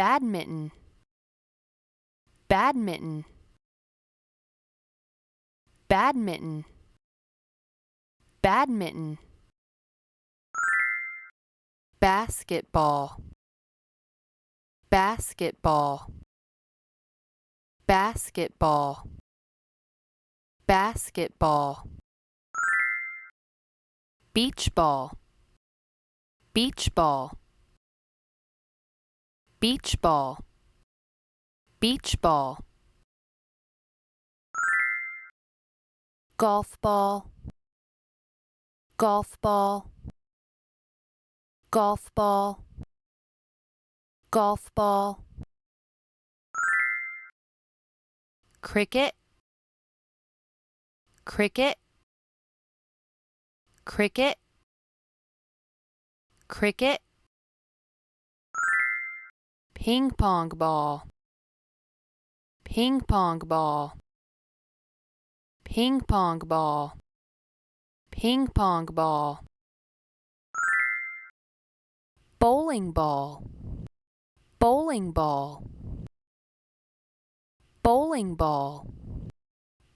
badminton, badminton, badminton, badminton, basketball, basketball, basketball, basketball, beach ball, beach ball, beach ball, beach ball, golf ball, golf ball, golf ball, golf ball, cricket, cricket, cricket, cricket, ping pong ball, ping pong ball, ping pong ball, ping pong ball, bowling ball, bowling ball, bowling ball,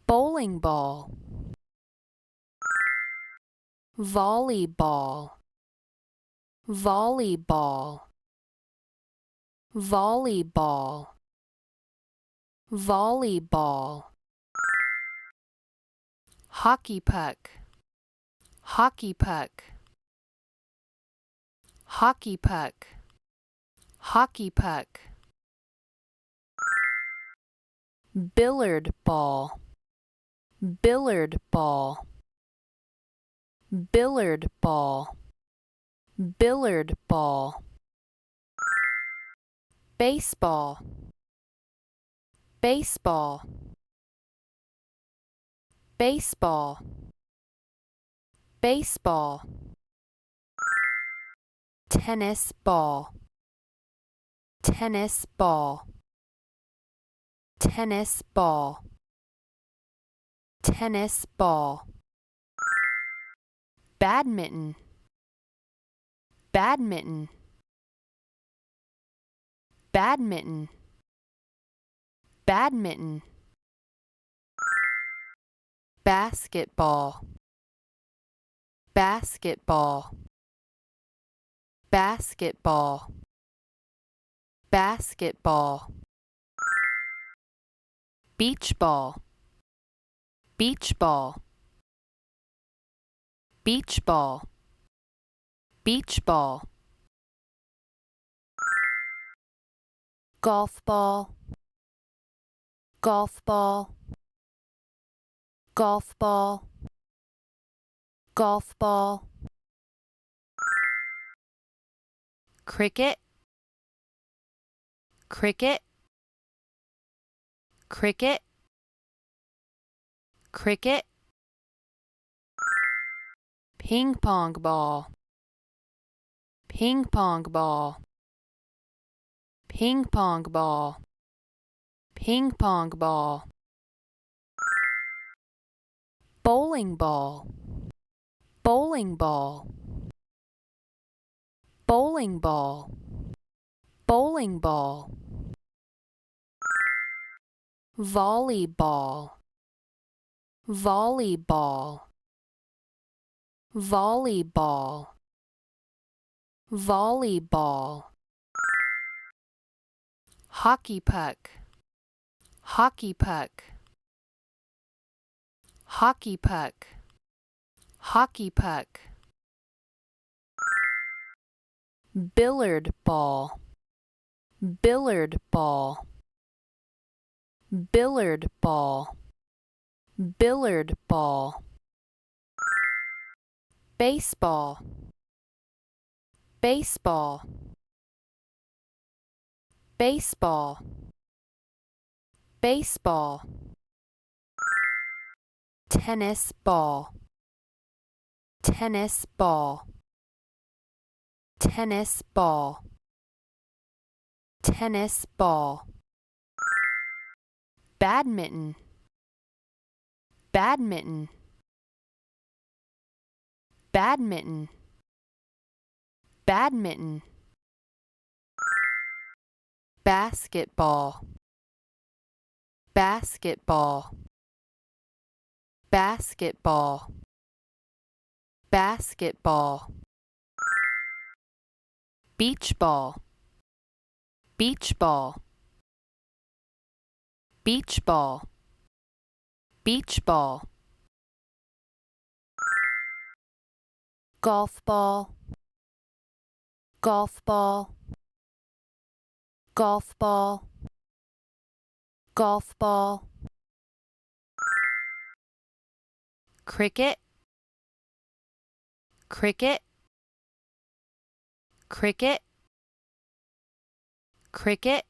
bowling ball, volleyball, volleyball, volleyball, volleyball, hockey puck, hockey puck, hockey puck, hockey puck, billiard ball, billiard ball, billiard ball, billiard ball, baseball, baseball, baseball, baseball, tennis ball, tennis ball, tennis ball, tennis ball, badminton, badminton, badminton, badminton, basketball, basketball, basketball, basketball, beach ball, beach ball, beach ball, beach ball, golf ball, golf ball, golf ball, golf ball, cricket, cricket, cricket, cricket, ping pong ball, ping pong ball, ping pong ball, ping pong ball, bowling ball, bowling ball, bowling ball, bowling ball, volleyball, volleyball, volleyball, volleyball, hockey puck, hockey puck, hockey puck, hockey puck, billiard ball, billiard ball, billiard ball, billiard ball, baseball, baseball, baseball, baseball, tennis ball, tennis ball, tennis ball, tennis ball, badminton, badminton, badminton, badminton, basketball, basketball, basketball, basketball. Beach ball, beach ball, beach ball, beach ball. Golf ball, golf ball, golf ball, golf ball. Cricket, cricket, cricket, cricket.